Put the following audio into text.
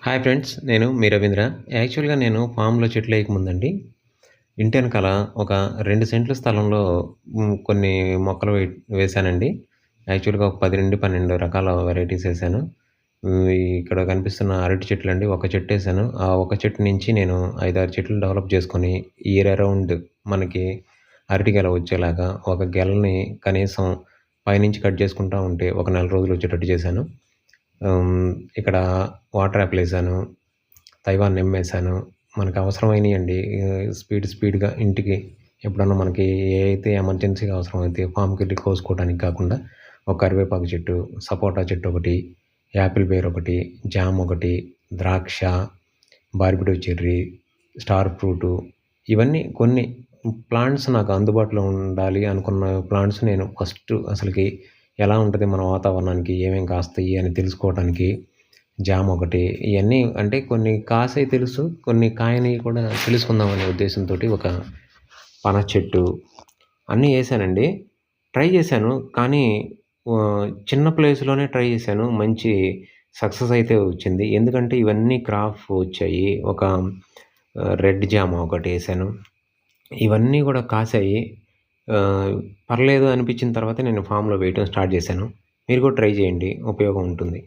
Hi friends. నేను మీ రవీంద్ర. యాక్చువల్‌గా నేను ఫామ్‌లో చెట్లేయకముందండి, ఇంటి ఎనకాల ఒక 2 సెంట్ల స్థలంలో కొన్ని మొక్కలు వేశానండి. యాక్చువల్‌గా ఒక 10-12 రకాల వెరైటీస్ ఏశాను. ఇక్కడ కనిపిస్తున్న అరటి చెట్లండి. ఒక చెట్టేశాను. ఆ ఒక చెట్టు నుంచి నేను 5, 6 చెట్లు డెవలప్ చేసుకొని, ఇయర్ అరౌండ్ మనకి అరటి గెల వచ్చేలాగా ఒక గెలని కనీసం పైనుంచి కట్ చేసుకుంటా ఉంటే ఒక నెల రోజులు వచ్చేటట్టు చేశాను. ఇక్కడ వాటర్ యాపిలేసాను. తైవాన్ నిమ్మేశాను. మనకు అవసరమైనయండి. స్పీడ్‌గా ఇంటికి ఎప్పుడన్నా మనకి ఏ అయితే ఎమర్జెన్సీగా అవసరమైతే ఫామ్‌కెళ్ళి కోసుకోవడానికి కాకుండా, ఒక కరివేపాకు చెట్టు, సపోటా చెట్టు ఒకటి, యాపిల్ పేర్ ఒకటి, జామ్ ఒకటి, ద్రాక్ష, బార్బిడో చెర్రీ, స్టార్ ఫ్రూటు ఇవన్నీ కొన్ని ప్లాంట్స్ నాకు అందుబాటులో ఉండాలి అనుకున్న ప్లాంట్స్ నేను ఫస్ట్ అసలకి ఎలా ఉంటది మన వాతావరణానికి, ఏమేం కాస్తాయి అని తెలుసుకోవటానికి జామ్ ఒకటి ఇయన్నీ అంటే కొన్ని కాసేయి తెలుసు. కొన్ని కాయనియి కూడా తెలుసుకుందామనే ఉద్దేశంతోటి ఒక పనస చెట్టు అన్నీ ఏశానండి. ట్రై చేశాను. కానీ చిన్న ప్లేస్‌లోనే ట్రై చేశాను. మంచి సక్సెస్ అయితే వచ్చింది. ఎందుకంటే ఇవన్నీ క్రాప్ వచ్చాయి. ఒక రెడ్ జామ ఒకటేశాను. ఇవన్నీ గూడా కాసాయి. పర్లేదు అనిపించిన తర్వాత నేను ఫామ్‌లో వేయటం స్టార్ట్ చేశాను. మీరు కూడా ట్రై చేయండి. ఉపయోగం ఉంటుంది.